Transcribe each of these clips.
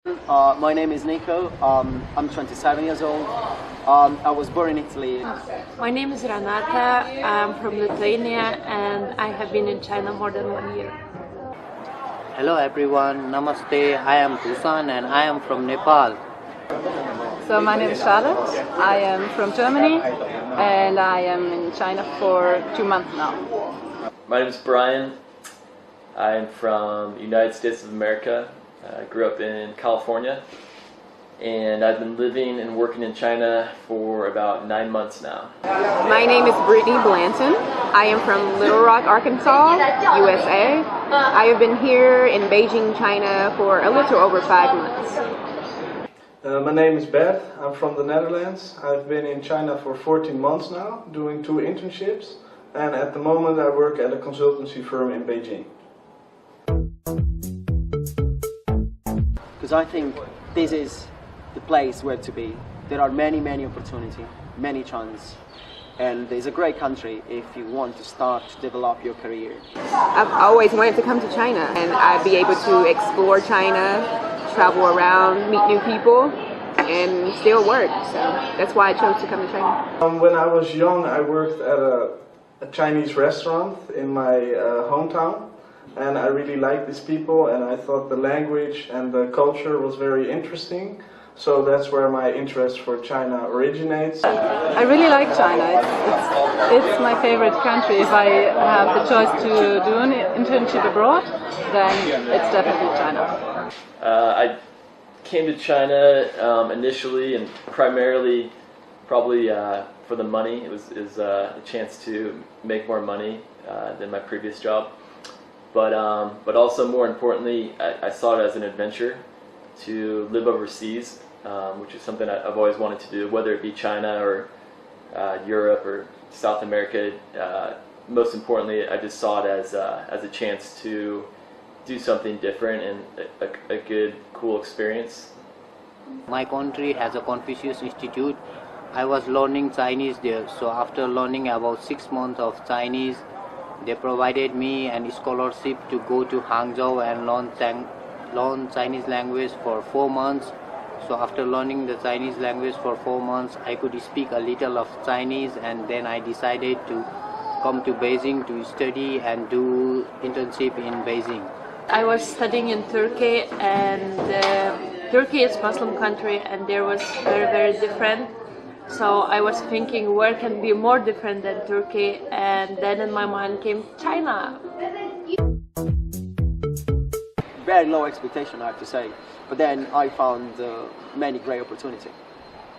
My name is Nico. I'm 27 years old. I was born in Italy. My name is Renata. I'm from Lithuania and I have been in China more than 1 year. Hello everyone, Namaste. I am Busan and I am from Nepal. So my name is Charlotte. I am from Germany and I am in China for 2 months now. My name is Brian. I'm from the United States of America. I grew up in California and I've been living and working in China for about 9 months now. My name is Brittany Blanton. I am from Little Rock, Arkansas, USA. I have been here in Beijing, China for a little over 5 months. My name is Bert. I'm from the Netherlands. I've been in China for 14 months now, doing 2 internships, and at the moment I work at a consultancy firm in Beijing. Because I think this is the place where to be. There are many opportunities, many chances, and it's a great country if you want to start to develop your career. I've always wanted to come to China and I'd be able to explore China, travel around, meet new people, and still work. So that's why I chose to come to China. When I was young, I worked at a Chinese restaurant in my hometown. And I really liked these people, and I thought the language and the culture was very interesting. So that's where my interest for China originates. I really like China. It's my favorite country. If I have the choice to do an internship abroad, then it's definitely China. I came to China initially and primarily probably for the money. It was a chance to make more money than my previous job. But also more importantly, I saw it as an adventure to live overseas, which is something I've always wanted to do, whether it be China or Europe or South America. Most importantly, I just saw it as a chance to do something different and a good, cool experience. My country has a Confucius Institute. I was learning Chinese there, so after learning about 6 months of Chinese, they provided me a scholarship to go to Hangzhou and learn Chinese language for 4 months. So after learning the Chinese language for 4 months, I could speak a little of Chinese, and then I decided to come to Beijing to study and do internship in Beijing. I was studying in Turkey and Turkey is a Muslim country and there was very different. So I was thinking where can be more different than Turkey, and then in my mind came China. Very low expectation, I have to say, but then I found many great opportunities.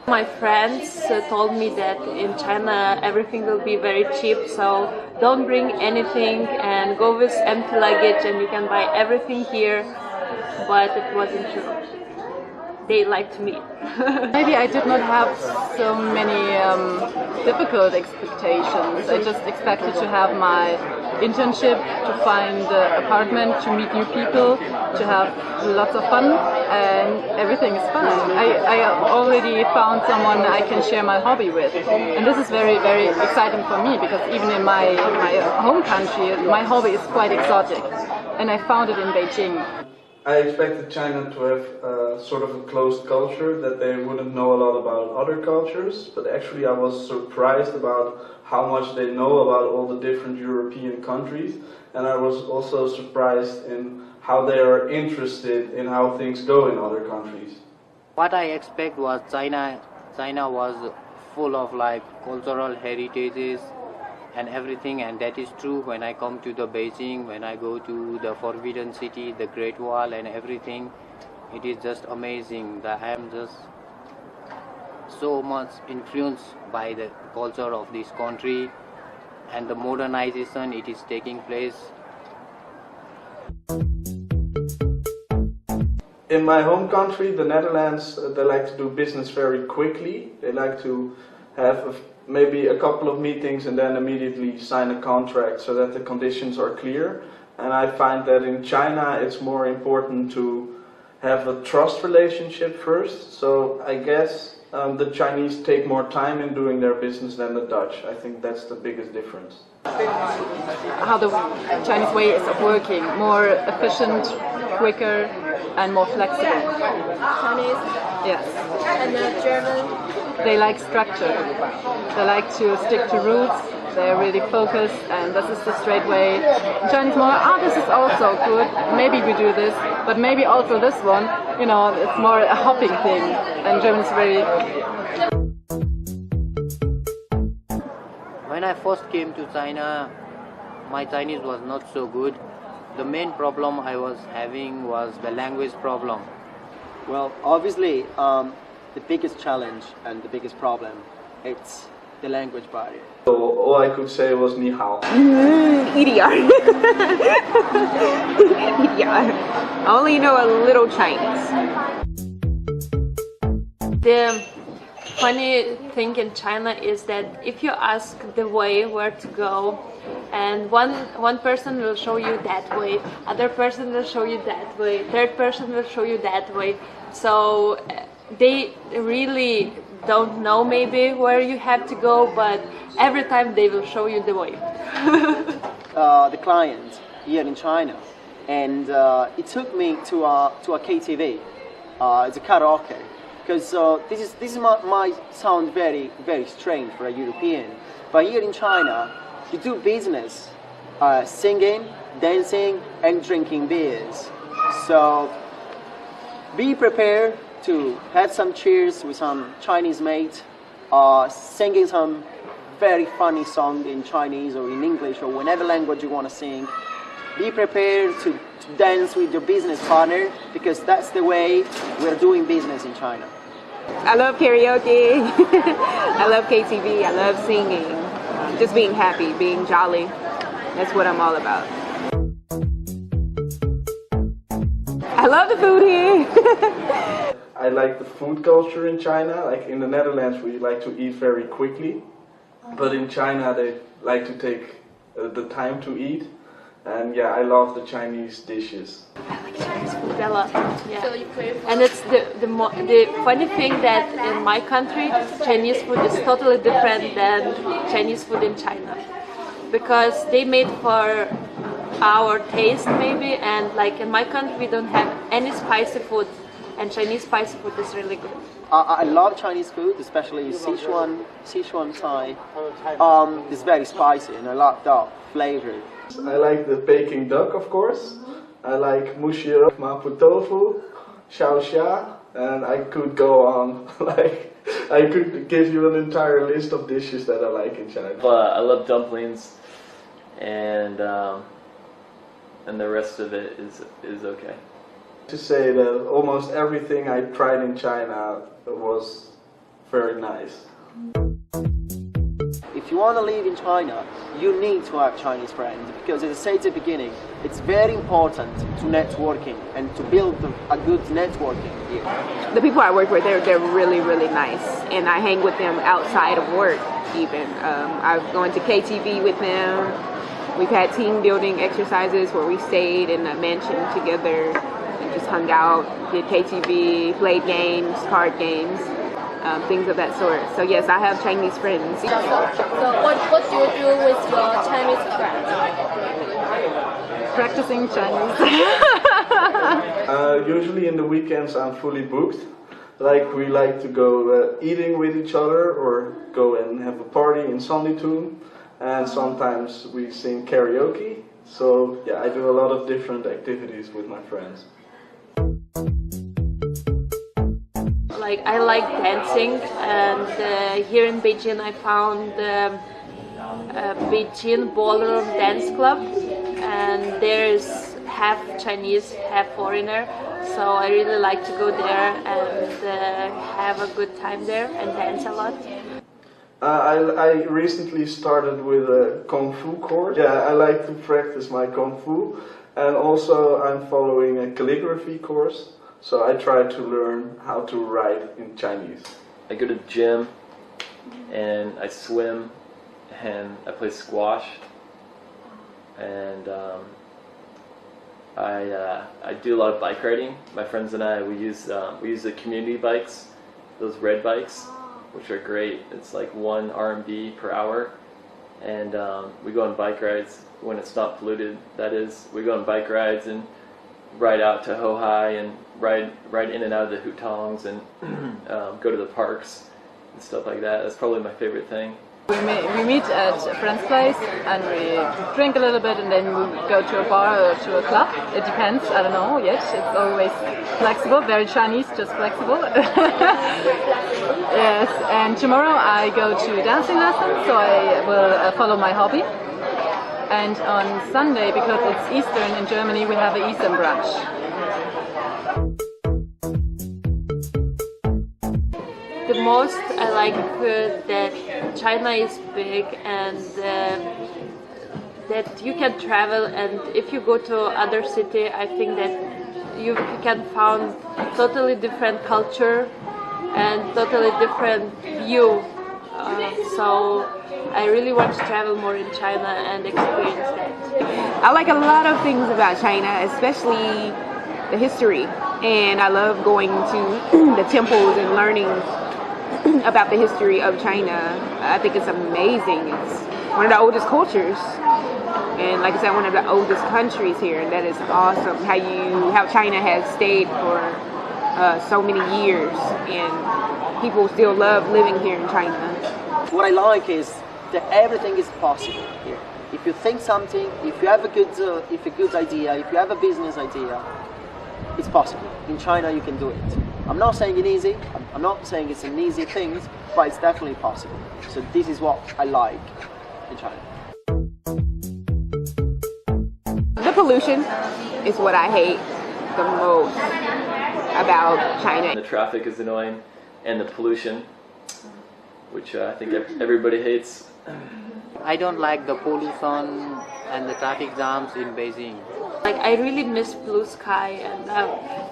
My friends told me that in China everything will be very cheap, so don't bring anything and go with empty luggage and you can buy everything here, but it wasn't true. They liked me. Maybe I did not have so many difficult expectations. I just expected to have my internship, to find an apartment, to meet new people, to have lots of fun, and everything is fine. I already found someone I can share my hobby with, and this is very exciting for me, because even in my home country, my hobby is quite exotic, and I found it in Beijing. I expected China to have sort of a closed culture, that they wouldn't know a lot about other cultures, but actually I was surprised about how much they know about all the different European countries, and I was also surprised in how they are interested in how things go in other countries. What I expect was China was full of like cultural heritages and everything, and that is true. When I come to the Beijing, when I go to the Forbidden City, the Great Wall and everything, it is just amazing that I am just so much influenced by the culture of this country and the modernization it is taking place. In my home country, the Netherlands, they like to do business very quickly. They like to have maybe a couple of meetings and then immediately sign a contract so that the conditions are clear. And I find that in China it's more important to have a trust relationship first. So I guess the Chinese take more time in doing their business than the Dutch. I think that's the biggest difference. How the Chinese way is of working, more efficient, quicker, and more flexible. Chinese Yes. and German. They like structure. They like to stick to roots. They're really focused, and this is the straight way. Chinese more, this is also good. Maybe we do this, but maybe also this one. You know, it's more a hopping thing. And German's very. When I first came to China, my Chinese was not so good. The main problem I was having was the language problem. Well, obviously, the biggest challenge and the biggest problem, it's the language barrier. So all I could say was ni hao. EDR. EDR. I only know a little Chinese. The funny thing in China is that if you ask the way where to go, and one person will show you that way, other person will show you that way, third person will show you that way. So they really don't know maybe where you have to go, but every time they will show you the way. The client here in China, and it took me to a KTV. It's a karaoke, because this might sound very strange for a European, but here in China you do business singing, dancing, and drinking beers. So be prepared to have some cheers with some Chinese mate, singing some very funny song in Chinese or in English or whatever language you want to sing. Be prepared to dance with your business partner, because that's the way we're doing business in China. I love karaoke. I love KTV. I love singing. Just being happy, being jolly. That's what I'm all about. I love the food here. I like the food culture in China. Like in the Netherlands, we like to eat very quickly, but in China they like to take the time to eat. And yeah, I love the Chinese dishes. I like Chinese food a lot. Yeah. So you crave. And it's the funny thing that in my country, Chinese food is totally different than Chinese food in China, because they made for our taste maybe, and like in my country we don't have any spicy food, and Chinese spicy food is really good. I love Chinese food, especially Sichuan Thai. It's very spicy, and I love that flavor. I like the Peking duck, of course. I like mushiro, mapo tofu, xiaoxia, and I could go on. Like, I could give you an entire list of dishes that I like in China. I love dumplings, and the rest of it is okay. To say that almost everything I tried in China was very nice. If you want to live in China, you need to have Chinese friends, because as I said at the beginning, it's very important to networking and to build a good networking here. The people I work with, they're really nice, and I hang with them outside of work even. I've gone to KTV with them. We've had team building exercises where we stayed in a mansion together and just hung out, did KTV, played games, card games, things of that sort. So yes, I have Chinese friends. So what do you do with your Chinese friends? Practicing Chinese. Usually in the weekends I'm fully booked. Like we like to go eating with each other or go and have a party in Sanlitun, and sometimes we sing karaoke. So yeah, I do a lot of different activities with my friends. Like I like dancing, and here in Beijing I found Beijing Ballroom Dance Club, and there's half Chinese, half foreigner, so I really like to go there and have a good time there and dance a lot. I recently started with a Kung Fu course. Yeah, I like to practice my Kung Fu, and also I'm following a calligraphy course, so I try to learn how to write in Chinese. I go to the gym, and I swim, and I play squash, and I do a lot of bike riding. My friends and I, we use the community bikes, those red bikes, which are great. It's like 1 RMB per hour, and we go on bike rides when it's not polluted. That is, we go on bike rides, and ride out to Hohai and ride in and out of the hutongs and go to the parks and stuff like that. That's probably my favorite thing. We meet at a friend's place and we drink a little bit and then we go to a bar or to a club. It depends, I don't know yet. It's always flexible, very Chinese, just flexible. Yes, and tomorrow I go to dancing lessons, so I will follow my hobby. And on Sunday, because it's Eastern in Germany, we have an Eastern brunch. The most I like that China is big and that you can travel, and if you go to other city, I think that you can find totally different culture and totally different view. So I really want to travel more in China and experience that. I like a lot of things about China, especially the history, and I love going to the temples and learning about the history of China. I think it's amazing. It's one of the oldest cultures, and like I said, one of the oldest countries here, and that is awesome. How China has stayed for so many years, and people still love living here in China. What I like is that everything is possible here. If you think something, if you have a good idea, if you have a business idea, it's possible. In China, you can do it. I'm not saying it's easy. I'm not saying it's an easy thing, but it's definitely possible. So this is what I like in China. The pollution is what I hate the most about China. The traffic is annoying, and the pollution, which I think everybody hates. I don't like the pollution and the traffic jams in Beijing. Like, I really miss blue sky, and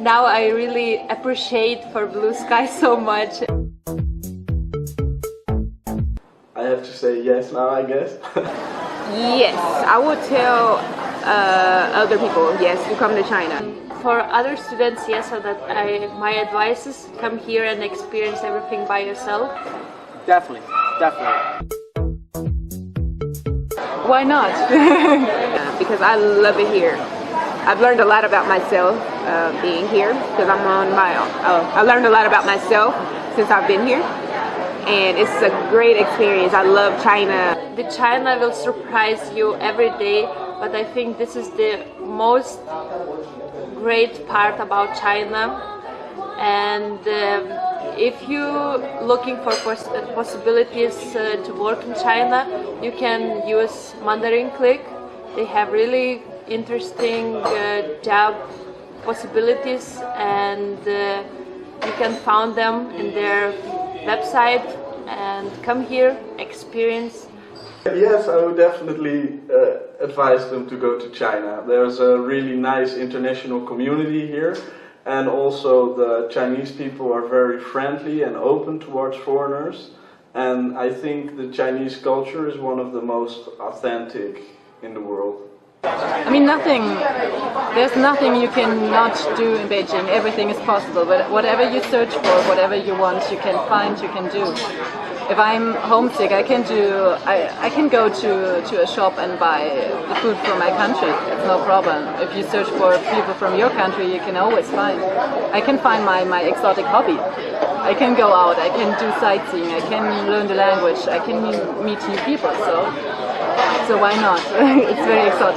now I really appreciate for blue sky so much. I have to say yes now, I guess. Yes, I would tell other people, yes, to come to China. For other students, yes, so that my advice is come here and experience everything by yourself. Definitely, definitely. Why not? Because I love it here. I've learned a lot about myself being here, because I'm on my own. I learned a lot about myself since I've been here, and it's a great experience. I love China. The China will surprise you every day, but I think this is the most great part about China. And if you're looking for possibilities to work in China, you can use Mandarin Click. They have really interesting job possibilities, and you can find them in their website and come here, experience. Yes, I would definitely advise them to go to China. There's a really nice international community here, and also the Chinese people are very friendly and open towards foreigners, and I think the Chinese culture is one of the most authentic in the world. I mean, there's nothing you cannot do in Beijing. Everything is possible, but whatever you search for, whatever you want, you can find, you can do. If I'm homesick, I can go to a shop and buy the food from my country. It's no problem. If you search for people from your country, you can always find. I can find my exotic hobby. I can go out, I can do sightseeing, I can learn the language, I can meet new people, so why not? It's very exotic.